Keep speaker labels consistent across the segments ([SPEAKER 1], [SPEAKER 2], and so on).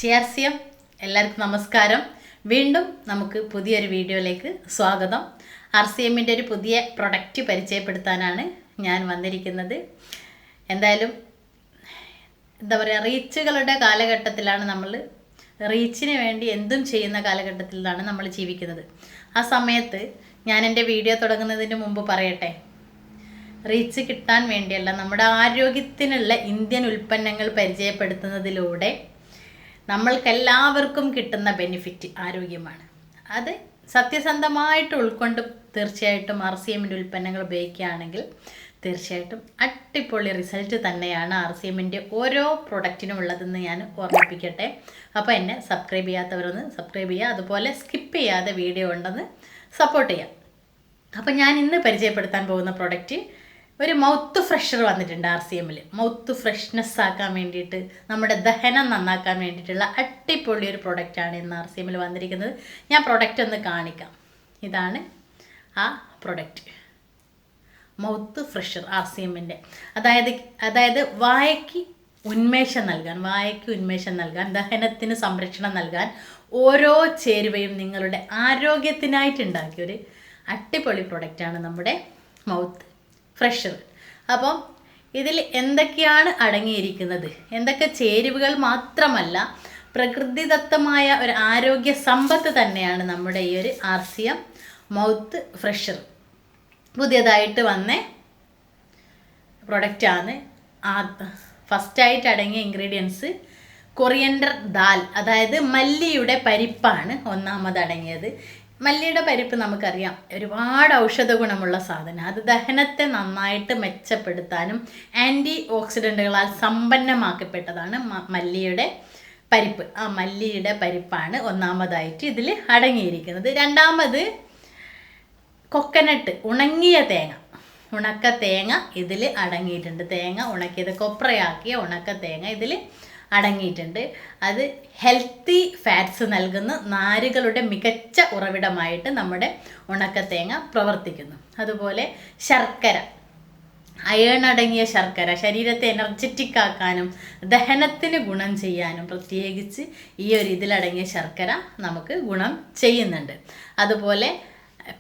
[SPEAKER 1] ചിയാർസിയം എല്ലാവർക്കും നമസ്കാരം. വീണ്ടും നമുക്ക് പുതിയൊരു വീഡിയോയിലേക്ക് സ്വാഗതം. RCMൻ്റെ ഒരു പുതിയ പ്രൊഡക്റ്റ് പരിചയപ്പെടുത്താനാണ് ഞാൻ വന്നിരിക്കുന്നത്. എന്തായാലും എന്താ പറയുക, റീച്ചുകളുടെ കാലഘട്ടത്തിലാണ് നമ്മൾ, റീച്ചിന് വേണ്ടി എന്തും ചെയ്യുന്ന കാലഘട്ടത്തിലാണ് നമ്മൾ ജീവിക്കുന്നത്. ആ സമയത്ത് ഞാൻ എൻ്റെ വീഡിയോ തുടങ്ങുന്നതിന് മുമ്പ് പറയട്ടെ, റീച്ച് കിട്ടാൻ വേണ്ടിയല്ല, നമ്മുടെ ആരോഗ്യത്തിനുള്ള ഇന്ത്യൻ ഉൽപ്പന്നങ്ങൾ പരിചയപ്പെടുത്തുന്നതിലൂടെ നമ്മൾക്കെല്ലാവർക്കും കിട്ടുന്ന ബെനിഫിറ്റ് ആരോഗ്യമാണ്. അത് സത്യസന്ധമായിട്ട് ഉൾക്കൊണ്ട് തീർച്ചയായിട്ടും RCMൻ്റെ ഉൽപ്പന്നങ്ങൾ ഉപയോഗിക്കുകയാണെങ്കിൽ തീർച്ചയായിട്ടും അടിപൊളി റിസൾട്ട് തന്നെയാണ് RCMൻ്റെ ഓരോ പ്രൊഡക്റ്റിനും ഉള്ളതെന്ന് ഞാൻ ഓർമ്മിപ്പിക്കട്ടെ. അപ്പോൾ എന്നെ സബ്സ്ക്രൈബ് ചെയ്യാത്തവരൊന്ന് സബ്സ്ക്രൈബ് ചെയ്യുക, അതുപോലെ സ്കിപ്പ് ചെയ്യാതെ വീഡിയോ ഉണ്ടെന്ന് സപ്പോർട്ട് ചെയ്യാം. അപ്പോൾ ഞാൻ ഇന്ന് പരിചയപ്പെടുത്താൻ പോകുന്ന പ്രൊഡക്റ്റ് ഒരു മൗത്ത് ഫ്രഷർ വന്നിട്ടുണ്ട് RCMൽ. മൗത്ത് ഫ്രഷ്നെസ് ആക്കാൻ വേണ്ടിയിട്ട്, നമ്മുടെ ദഹനം നന്നാക്കാൻ വേണ്ടിയിട്ടുള്ള അടിപൊളി ഒരു പ്രൊഡക്റ്റാണ് ഇന്ന് RCMൽ വന്നിരിക്കുന്നത്. ഞാൻ പ്രൊഡക്റ്റ് ഒന്ന് കാണിക്കാം. ഇതാണ് ആ പ്രൊഡക്റ്റ്, മൗത്ത് ഫ്രഷർ RCMൻ്റെ. അതായത് വായയ്ക്ക് ഉന്മേഷം നൽകാൻ, ദഹനത്തിന് സംരക്ഷണം നൽകാൻ ഓരോ ചേരുവയും നിങ്ങളുടെ ആരോഗ്യത്തിനായിട്ട് ഉണ്ടാക്കിയൊരു അടിപൊളി പ്രൊഡക്റ്റാണ് നമ്മുടെ മൗത്ത് ഫ്രഷർ. അപ്പം ഇതിൽ എന്തൊക്കെയാണ് അടങ്ങിയിരിക്കുന്നത്, എന്തൊക്കെ ചേരുവകൾ മാത്രമല്ല, പ്രകൃതിദത്തമായ ഒരു ആരോഗ്യ സമ്പത്ത് തന്നെയാണ് നമ്മുടെ ഈ ഒരു RCM മൗത്ത് ഫ്രഷർ. പുതിയതായിട്ട് വന്ന പ്രൊഡക്റ്റാണ്. ഫസ്റ്റായിട്ട് അടങ്ങിയ ഇൻഗ്രീഡിയൻസ് കൊറിയൻഡർ ദാൽ, അതായത് മല്ലിയുടെ പരിപ്പാണ് ഒന്നാമത് അടങ്ങിയത്. മല്ലിയുടെ പരിപ്പ് നമുക്കറിയാം, ഒരുപാട് ഔഷധ ഗുണമുള്ള സാധനം. അത് ദഹനത്തെ നന്നായിട്ട് മെച്ചപ്പെടുത്താനും ആൻറ്റി ഓക്സിഡൻറ്റുകളാൽ സമ്പന്നമാക്കപ്പെട്ടതാണ് മല്ലിയുടെ പരിപ്പ്. ആ മല്ലിയുടെ പരിപ്പാണ് ഒന്നാമതായിട്ട് ഇതിൽ അടങ്ങിയിരിക്കുന്നത്. രണ്ടാമത് കൊക്കനട്ട്, ഉണക്ക തേങ്ങ ഇതിൽ അടങ്ങിയിട്ടുണ്ട്. തേങ്ങ ഉണക്കിയത്, കൊപ്രയാക്കിയ ഉണക്ക തേങ്ങ ഇതിൽ അടങ്ങിയിട്ടുണ്ട്. അത് ഹെൽത്തി ഫാറ്റ്സ് നൽകുന്ന നാരുകളുടെ മികച്ച ഉറവിടമായിട്ട് നമ്മുടെ ഉണക്കത്തേങ്ങ പ്രവർത്തിക്കുന്നു. അതുപോലെ ശർക്കര, അയേൺ അടങ്ങിയ ശർക്കര ശരീരത്തെ എനർജറ്റിക് ആക്കാനും ദഹനത്തിന് ഗുണം ചെയ്യാനും പ്രത്യേകിച്ച് ഈ ഒരു ഇതിലടങ്ങിയ ശർക്കര നമുക്ക് ഗുണം ചെയ്യുന്നുണ്ട്. അതുപോലെ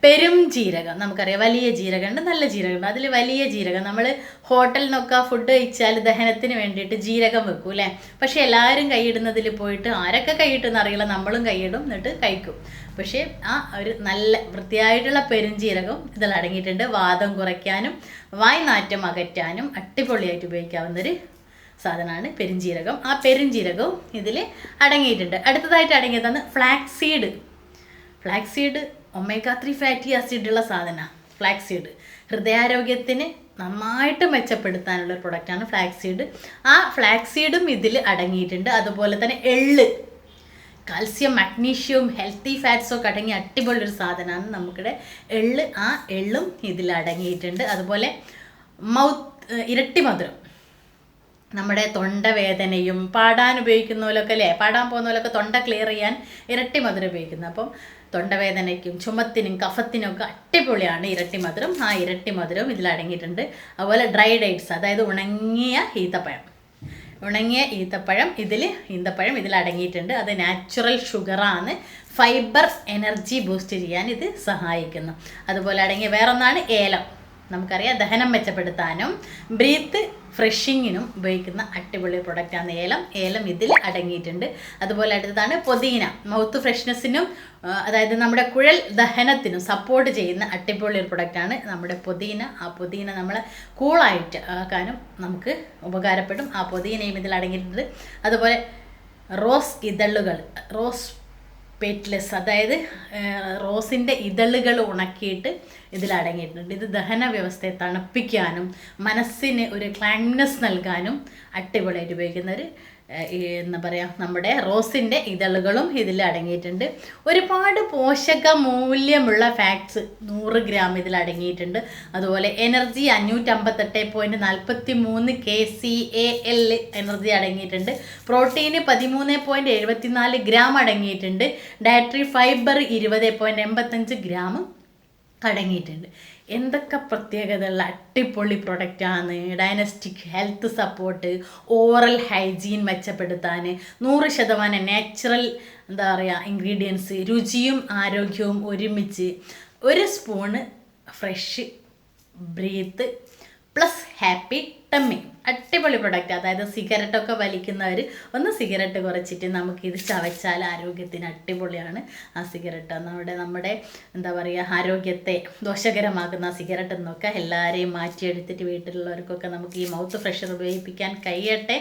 [SPEAKER 1] പെരും ജീരകം, നമുക്കറിയാം വലിയ ജീരകമുണ്ട്, നല്ല ജീരകമുണ്ട്. അതിൽ വലിയ ജീരകം, നമ്മൾ ഹോട്ടലിൽ നിന്നൊക്കെ ഫുഡ് കഴിച്ചാൽ ദഹനത്തിന് വേണ്ടിയിട്ട് ജീരകം വെക്കും അല്ലേ. പക്ഷേ എല്ലാവരും കൈയിടുന്നതിൽ പോയിട്ട് ആരൊക്കെ കൈയിട്ടെന്ന് അറിയില്ല, നമ്മളും കൈയിടും, എന്നിട്ട് കഴിക്കും. പക്ഷേ ആ ഒരു നല്ല വൃത്തിയായിട്ടുള്ള പെരുംജീരകം ഇതിൽ അടങ്ങിയിട്ടുണ്ട്. വാദം കുറയ്ക്കാനും വായ്നാറ്റം അകറ്റാനും അടിപൊളിയായിട്ട് ഉപയോഗിക്കാവുന്നൊരു സാധനമാണ് പെരുംജീരകം. ആ പെരുംജീരകവും ഇതിൽ അടങ്ങിയിട്ടുണ്ട്. അടുത്തതായിട്ട് അടങ്ങിയതാണ് ഫ്ലാക്സീഡ് ഒമേഗ 3 ഫാറ്റി ആസിഡുള്ള സാധനമാണ് ഫ്ലാക്സീഡ്. ഹൃദയാരോഗ്യത്തിന് നന്നായിട്ട് മെച്ചപ്പെടുത്താനുള്ളൊരു പ്രൊഡക്റ്റാണ് ഫ്ലാക്സീഡ്. ആ ഫ്ലാക്സീഡും ഇതിൽ അടങ്ങിയിട്ടുണ്ട്. അതുപോലെ തന്നെ എള്ള്, കാൽസ്യം, മഗ്നീഷ്യവും ഹെൽത്തി ഫാറ്റ്സും ഒക്കെ അടങ്ങിയ അടിപൊളി ഒരു സാധനമാണ് നമുക്കിടെ എള്ള്. ആ എള്ളും ഇതിൽ അടങ്ങിയിട്ടുണ്ട്. അതുപോലെ ഇരട്ടി മധുരം, നമ്മുടെ തൊണ്ടവേദനയും പാടാൻ ഉപയോഗിക്കുന്ന അല്ലേ, പാടാൻ പോകുന്ന പോലൊക്കെ തൊണ്ട ക്ലിയർ ചെയ്യാൻ ഇരട്ടി മധുരം ഉപയോഗിക്കുന്നത്. അപ്പം തൊണ്ടവേദനയ്ക്കും ചുമത്തിനും കഫത്തിനും ഒക്കെ അടിപൊളിയാണ് ഇരട്ടി മധുരം. ആ ഇരട്ടി മധുരവും ഇതിൽ അടങ്ങിയിട്ടുണ്ട്. അതുപോലെ ഡ്രൈ ഡേറ്റ്സ്, അതായത് ഉണങ്ങിയ ഈത്തപ്പഴം ഇതിൽ അടങ്ങിയിട്ടുണ്ട്. അത് നാച്ചുറൽ ഷുഗറാണ്, ഫൈബർ എനർജി ബൂസ്റ്റ് ചെയ്യാൻ ഇത് സഹായിക്കുന്നു. അതുപോലെ അടങ്ങിയ വേറൊന്നാണ് ഏലം. നമുക്കറിയാം ദഹനം മെച്ചപ്പെടുത്താനും ബ്രീത്ത് ഫ്രഷിങ്ങിനും ഉപയോഗിക്കുന്ന അടിപൊളി പ്രൊഡക്റ്റാണ് ഏലം ഇതിൽ അടങ്ങിയിട്ടുണ്ട്. അതുപോലെ അടുത്തതാണ് പുതിന, മൗത്ത് ഫ്രഷ്നെസ്സിനും അതായത് നമ്മുടെ കുഴൽ ദഹനത്തിനും സപ്പോർട്ട് ചെയ്യുന്ന അടിപൊളി ഒരു പ്രൊഡക്റ്റാണ് നമ്മുടെ പുതിന. ആ പുതിന നമ്മളെ കൂളായിട്ട് ആക്കാനും നമുക്ക് ഉപകാരപ്പെടും. ആ പുതിനയും ഇതിൽ അടങ്ങിയിട്ടുണ്ട്. അതുപോലെ റോസ് പെറ്റ്ലെസ്, അതായത് റോസിൻ്റെ ഇതളുകൾ ഉണക്കിയിട്ട് ഇതിലടങ്ങിയിട്ടുണ്ട്. ഇത് ദഹന വ്യവസ്ഥയെ തണുപ്പിക്കാനും മനസ്സിന് ഒരു ക്ലാങ്നെസ് നൽകാനും അടിപൊളിയായിട്ട് ഉപയോഗിക്കുന്ന ഒരു എന്താ പറയുക, നമ്മുടെ റോസിൻ്റെ ഇതളുകളും ഇതിൽ അടങ്ങിയിട്ടുണ്ട്. ഒരുപാട് പോഷക മൂല്യമുള്ള ഫാറ്റ്സ് 100 ഗ്രാം ഇതിൽ അടങ്ങിയിട്ടുണ്ട്. അതുപോലെ എനർജി 558.43 kcal എനർജി അടങ്ങിയിട്ടുണ്ട്. പ്രോട്ടീന് 13.74 ഗ്രാം അടങ്ങിയിട്ടുണ്ട്. ഡയറ്ററി ഫൈബർ 20.85 ഗ്രാം അടങ്ങിയിട്ടുണ്ട്. എന്തൊക്കെ പ്രത്യേകതയുള്ള അടിപൊളി പ്രൊഡക്റ്റാണ്. ഡൈനസ്റ്റിക് ഹെൽത്ത് സപ്പോർട്ട്, ഓറൽ ഹൈജീൻ മെച്ചപ്പെടുത്താൻ, 100% നാച്ചുറൽ എന്താ പറയുക ഇൻഗ്രീഡിയൻസ്, രുചിയും ആരോഗ്യവും ഒരുമിച്ച്, 1 spoon fresh breath plus happy tummy. അടിപൊളി പ്രൊഡക്റ്റ്. അതായത് സിഗരറ്റൊക്കെ വലിക്കുന്നവർ ഒന്ന് സിഗരറ്റ് കുറച്ചിട്ട് നമുക്കിത് ചവച്ചാൽ ആരോഗ്യത്തിന് അടിപൊളിയാണ്. ആ സിഗരറ്റ് നമ്മുടെ എന്താ പറയുക ആരോഗ്യത്തെ ദോഷകരമാക്കുന്ന സിഗരറ്റ് എന്നൊക്കെ എല്ലാവരെയും മാറ്റിയെടുത്തിട്ട് വീട്ടിലുള്ളവർക്കൊക്കെ നമുക്ക് ഈ മൗത്ത് ഫ്രഷർ ഉപയോഗിപ്പിക്കാൻ കഴിയട്ടെ.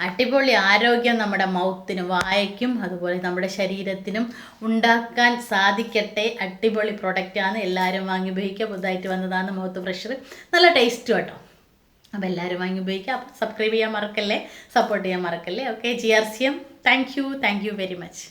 [SPEAKER 1] അടിപൊളി ആരോഗ്യം നമ്മുടെ മൗത്തിനും വായയ്ക്കും അതുപോലെ നമ്മുടെ ശരീരത്തിനും ഉണ്ടാക്കാൻ സാധിക്കട്ടെ. അടിപൊളി പ്രൊഡക്റ്റാണ്. എല്ലാവരും വാങ്ങി ഉപയോഗിക്കുക. പുതുതായിട്ട് വന്നതാണ് മൗത്ത് ഫ്രഷർ. നല്ല ടേസ്റ്റും കേട്ടോ. അപ്പോൾ എല്ലാവരും വാങ്ങി ഉപയോഗിക്കുക. അപ്പോൾ സബ്സ്ക്രൈബ് ചെയ്യാൻ മറക്കല്ലേ, സപ്പോർട്ട് ചെയ്യാൻ മറക്കല്ലേ. Okay, GRCM, thank you very much.